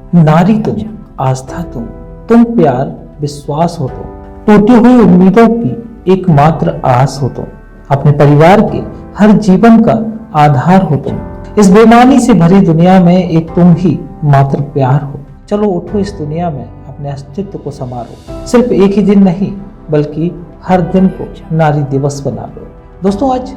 नारी तुम, आस्था तुम प्यार विश्वास हो टूटी हुई उम्मीदों की एकमात्र आस हो अपने परिवार के हर जीवन का आधार हो इस बेमानी से भरी दुनिया में एक तुम ही मात्र प्यार हो। चलो उठो, इस दुनिया में अपने अस्तित्व को संवारो। सिर्फ एक ही दिन नहीं बल्कि हर दिन को नारी दिवस बना लो। दोस्तों, आज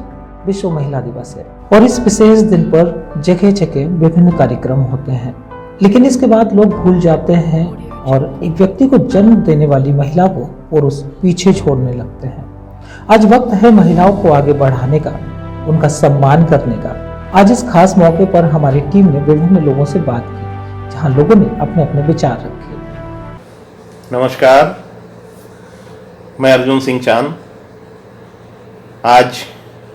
विश्व महिला दिवस है और इस विशेष दिन पर जगह जगह विभिन्न कार्यक्रम होते हैं, लेकिन इसके बाद लोग भूल जाते हैं और एक व्यक्ति को जन्म देने वाली महिला को और उस पीछे छोड़ने लगते हैं। आज वक्त है महिलाओं को आगे बढ़ाने का, उनका सम्मान करने का। आज इस खास मौके पर हमारी टीम ने विभिन्न लोगों से बात की, जहां लोगों ने अपने अपने विचार रखे। नमस्कार, मैं अर्जुन सिंह चांद। आज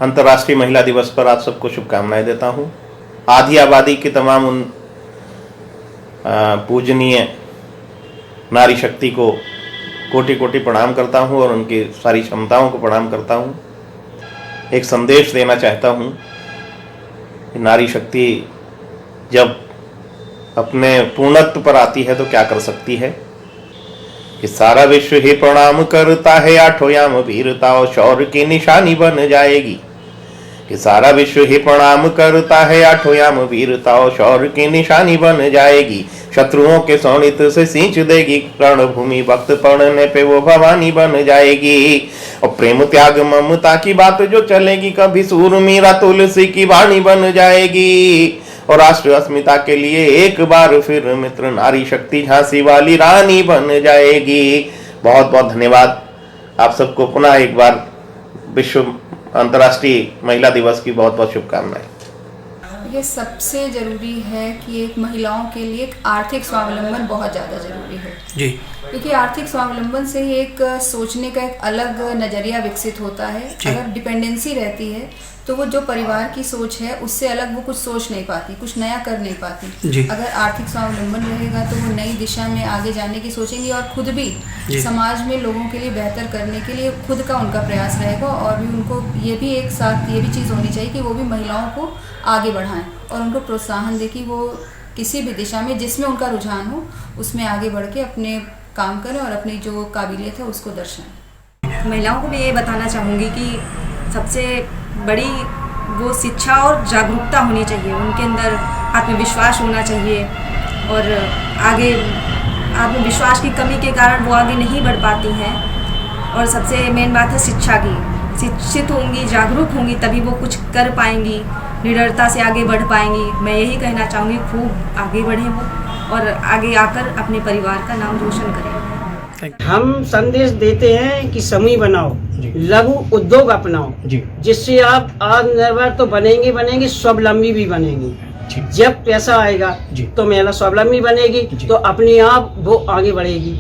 अंतर्राष्ट्रीय महिला दिवस पर आप सबको शुभकामनाएं देता हूं। आधी आबादी की तमाम उन पूजनीय नारी शक्ति को कोटि कोटि प्रणाम करता हूं और उनकी सारी क्षमताओं को प्रणाम करता हूं। एक संदेश देना चाहता हूं कि नारी शक्ति जब अपने पूर्णत्व पर आती है तो क्या कर सकती है, कि सारा विश्व ही प्रणाम करता है, आठों याम वीरता और शौर्य की निशानी बन जाएगी। कि सारा विश्व ही प्रणाम करता है, आठों याम वीरता और शौर्य की निशानी बन जाएगी। शत्रुओं के शोणित से सींच देगी, रणभूमि भक्त पड़ने पे वो भवानी बन जाएगी। और प्रेम त्याग ममता की बात जो चलेगी, कभी सूर मीरा तुलसी की वाणी बन जाएगी। और राष्ट्र अस्मिता के लिए एक बार फिर मित्र नारी शक्ति झांसी वाली रानी बन जाएगी। बहुत बहुत धन्यवाद आप सबको। पुनः एक बार विश्व अंतर्राष्ट्रीय महिला दिवस की बहुत बहुत शुभकामनाएं। ये सबसे ज़रूरी है कि एक महिलाओं के लिए एक आर्थिक स्वावलंबन बहुत ज़्यादा ज़रूरी है जी, क्योंकि आर्थिक स्वावलंबन से ही एक सोचने का एक अलग नज़रिया विकसित होता है। अगर डिपेंडेंसी रहती है तो वो जो परिवार की सोच है उससे अलग वो कुछ सोच नहीं पाती, कुछ नया कर नहीं पाती। अगर आर्थिक स्वावलंबन रहेगा तो वो नई दिशा में आगे जाने की सोचेंगी और खुद भी समाज में लोगों के लिए बेहतर करने के लिए खुद का उनका प्रयास रहेगा। और भी उनको ये भी एक साथ ये भी चीज़ होनी चाहिए कि वो भी महिलाओं को आगे बढ़ाएं और उनको प्रोत्साहन दे कि वो किसी भी दिशा में जिसमें उनका रुझान हो उसमें आगे बढ़ के अपने काम करें और अपनी जो काबिलियत है उसको दर्शाएं। महिलाओं को मैं ये बताना चाहूँगी कि सबसे बड़ी वो शिक्षा और जागरूकता होनी चाहिए, उनके अंदर आत्मविश्वास होना चाहिए। और आगे आत्मविश्वास की कमी के कारण वो आगे नहीं बढ़ पाती हैं। और सबसे मेन बात है शिक्षा की। शिक्षित होंगी, जागरूक होंगी, तभी वो कुछ कर पाएंगी, निडरता से आगे बढ़ पाएंगी। मैं यही कहना चाहूँगी, खूब आगे बढ़ें वो और आगे आकर अपने परिवार का नाम रोशन करें। हम संदेश देते हैं कि समूह बनाओ, लघु उद्योग अपनाओ, जिससे आप आत्मनिर्भर तो बनेंगे, स्वावलंबी भी बनेंगी। जब पैसा आएगा तो महिला स्वावलंबी बनेगी, तो अपने आप वो आगे बढ़ेगी।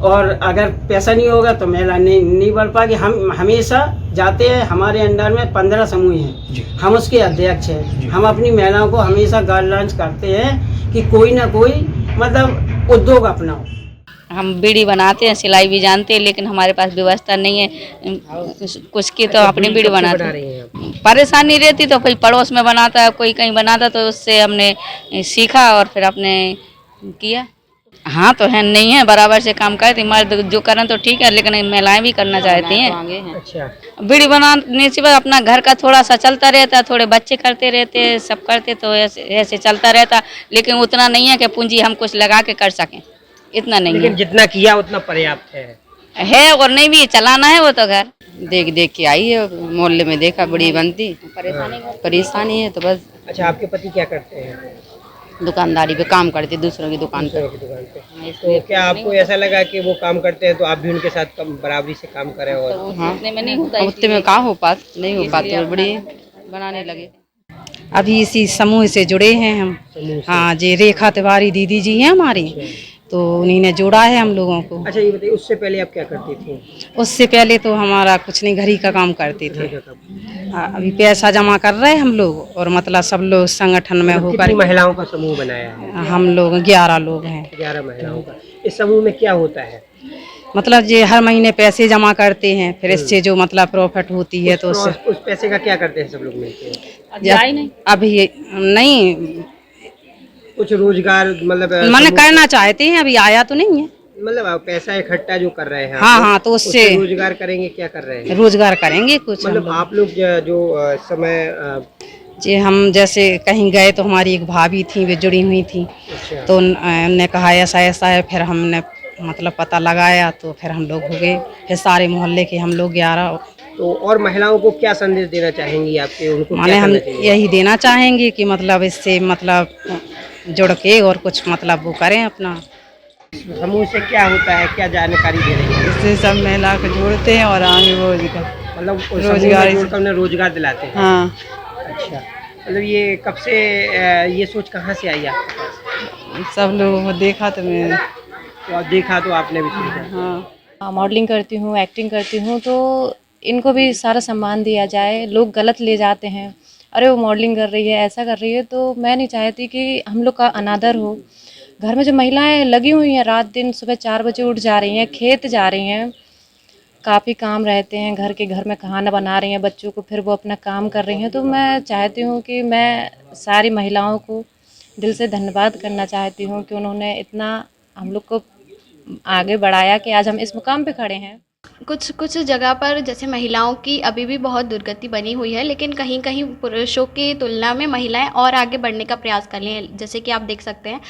और अगर पैसा नहीं होगा तो महिला नहीं बढ़ पाएगी। हम हमेशा जाते हैं, हमारे अंडर में 15 समूह हैं, हम उसके अध्यक्ष हैं। हम अपनी महिलाओं को हमेशा गाइडलाइंस करते हैं कि कोई ना कोई मतलब उद्योग अपनाओ। हम बीड़ी बनाते हैं, सिलाई भी जानते हैं, लेकिन हमारे पास व्यवस्था नहीं है कुछ की, तो अपनी बीड़ी बनाते हैं। परेशानी रहती तो कोई पड़ोस में बनाता है, कोई कहीं बनाता, तो उससे हमने सीखा और फिर अपने किया। हाँ तो है नहीं है, बराबर से काम करते मर्द जो करें तो ठीक है, लेकिन महिलाएं भी करना चाहती हैं। अच्छा, बीड़ी बनाने से बस अपना घर का थोड़ा सा चलता रहता, थोड़े बच्चे करते रहते, सब करते, तो ऐसे चलता रहता। लेकिन उतना नहीं है कि पूंजी हम कुछ लगा के कर सकें, इतना नहीं। लेकिन जितना किया उतना पर्याप्त है और नहीं भी चलाना है वो तो घर देख के आई है, मोहल्ले में देखा बड़ी बनती, परेशानी है तो बस। अच्छा, आपके पति क्या करते हैं? दुकानदारी पे काम करते, दूसरों की दुकान पे। तो क्या आपको ऐसा लगा कि वो काम करते हैं तो आप भी उनके साथ बराबरी से काम करें? और तो हाँ, उतने में नहीं कहाँ हो पाते, बड़ी बनाने लगे। अभी इसी समूह से जुड़े हैं हम। हाँ जी, रेखा तिवारी दीदी जी हैं हमारी, तो उन्हीं ने जोड़ा है हम लोगों को। अच्छा, ये बताइए, उससे पहले आप क्या करती थी? उससे पहले तो हमारा कुछ नहीं, घर ही का काम करते थे। अभी पैसा जमा कर रहे हैं हम लोग, और मतलब सब लोग संगठन में होकर। कितनी महिलाओं का समूह बनाया है? हम लोग 11 लोग हैं। 11 महिलाओं का। इस समूह में क्या होता है? मतलब ये हर महीने पैसे जमा करते हैं, फिर इससे जो मतलब प्रॉफिट होती है तो उस पैसे का क्या करते हैं सब लोग मिलकर? अभी नहीं कुछ रोजगार मतलब मैंने करना चाहते हैं, अभी आया तो नहीं है। मतलब पैसा इकट्ठा जो कर रहे हैं हाँ हाँ, तो उससे रोजगार करेंगे, क्या कर रहे हैं? रोजगार करेंगे कुछ। मतलब आप लोग जो समय जी हम जैसे कहीं गए तो हमारी एक भाभी थी, वे जुड़ी हुई थी, अच्छा। तो उनने कहा ऐसा ऐसा है, फिर हमने मतलब पता लगाया तो फिर हम लोग हो गए, फिर सारे मोहल्ले के हम लोग 11। तो और महिलाओं को क्या संदेश देना चाहेंगी आपके, उनको माने क्या हम करना चाहिए? यही देना चाहेंगे कि मतलब इससे मतलब जुड़ के और कुछ मतलब वो करें अपना। समूह से क्या होता है, क्या जानकारी दे रही है? इससे सब महिला को जोड़ते हैं और आगे वो मतलब रोजगार जोड़कर उन्हें रोजगार दिलाते हैं। हाँ। अच्छा, मतलब ये कब से ये सोच कहाँ से आई आपके पास? सब लोगों को देखा तो मैं तो देखा तो आपने भी सोचा? हाँ। मॉडलिंग करती हूँ, एक्टिंग करती हूँ, तो इनको भी सारा सम्मान दिया जाए। लोग गलत ले जाते हैं, अरे वो मॉडलिंग कर रही है, ऐसा कर रही है, तो मैं नहीं चाहती कि हम लोग का अनादर हो। घर में जो महिलाएं लगी हुई हैं रात दिन, सुबह 4 बजे उठ जा रही हैं, खेत जा रही हैं, काफ़ी काम रहते हैं घर में खाना बना रही हैं बच्चों को, फिर वो अपना काम कर रही हैं। तो मैं चाहती हूँ कि मैं सारी महिलाओं को दिल से धन्यवाद करना चाहती हूँ कि उन्होंने इतना हम लोग को आगे बढ़ाया कि आज हम इस मुकाम पे खड़े हैं। कुछ जगह पर जैसे महिलाओं की अभी भी बहुत दुर्गति बनी हुई है, लेकिन कहीं कहीं पुरुषों की तुलना में महिलाएं और आगे बढ़ने का प्रयास कर रही हैं। जैसे कि आप देख सकते हैं,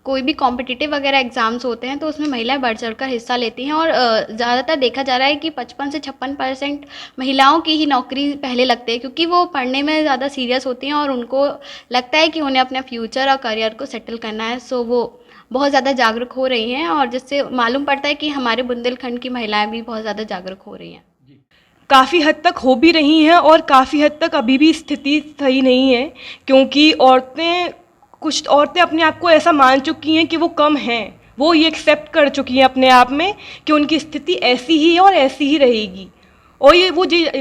कोई भी कॉम्पिटिटिव वगैरह एग्ज़ाम्स होते हैं तो उसमें महिलाएं बढ़ चढ़कर हिस्सा लेती हैं, और ज़्यादातर देखा जा रहा है कि 55 से 56% महिलाओं की ही नौकरी पहले लगती है, क्योंकि वो पढ़ने में ज़्यादा सीरियस होती हैं और उनको लगता है कि उन्हें अपने फ्यूचर और करियर को सेटल करना है। सो वो बहुत ज़्यादा जागरूक हो रही हैं, और जिससे मालूम पड़ता है कि हमारे बुंदेलखंड की महिलाएं भी बहुत ज़्यादा जागरूक हो रही हैं। काफ़ी हद तक हो भी रही हैं और काफ़ी हद तक अभी भी स्थिति सही नहीं है, क्योंकि कुछ औरतें अपने आप को ऐसा मान चुकी हैं कि वो कम हैं। वो ये एक्सेप्ट कर चुकी हैं अपने आप में कि उनकी स्थिति ऐसी ही है और ऐसी ही रहेगी, और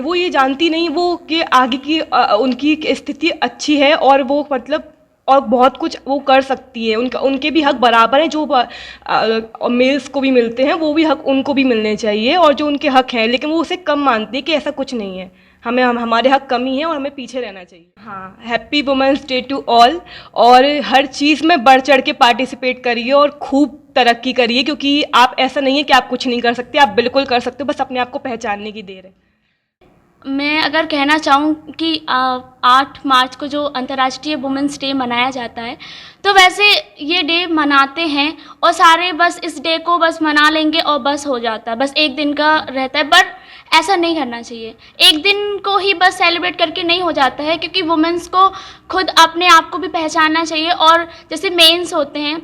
वो ये जानती नहीं वो कि आगे की उनकी स्थिति अच्छी है और वो मतलब और बहुत कुछ वो कर सकती है। उनके भी हक बराबर हैं, जो मेल्स को भी मिलते हैं वो भी हक उनको भी मिलने चाहिए, और जो उनके हक हैं, लेकिन वो उसे कम मानती है कि ऐसा कुछ नहीं है, हमारे हक कम ही है और हमें पीछे रहना चाहिए। हाँ, happy women's day to all, और हर चीज़ में बढ़ चढ़ के पार्टिसिपेट करिए और खूब तरक्की करिए, क्योंकि आप ऐसा नहीं है कि आप कुछ नहीं कर सकते, आप बिल्कुल कर सकते हो, बस अपने आप को पहचानने की देर है। मैं अगर कहना चाहूँ कि 8 मार्च को जो अंतर्राष्ट्रीय वुमेंस डे मनाया जाता है, तो वैसे ये डे मनाते हैं और सारे बस इस डे को बस मना लेंगे और बस हो जाता है, बस एक दिन का रहता है, बट ऐसा नहीं करना चाहिए। एक दिन को ही बस सेलिब्रेट करके नहीं हो जाता है, क्योंकि वुमेंस को खुद अपने आप को भी पहचानना चाहिए, और जैसे मेंस होते हैं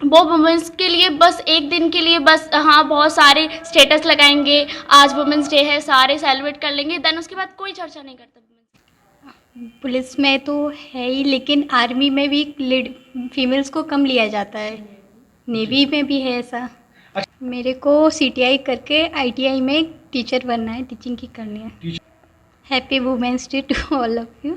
वो वुमेंस के लिए बस एक दिन के लिए बस हाँ बहुत सारे स्टेटस लगाएंगे, आज वुमेंस डे है, सारे सेलिब्रेट कर लेंगे, देन उसके बाद कोई चर्चा नहीं करता। पुलिस में तो है ही, लेकिन आर्मी में भी फीमेल्स को कम लिया जाता है, नेवी में भी है ऐसा। मेरे को CTI करके ITI में टीचर बनना है, टीचिंग की करनी है। Happy women's day to all of you.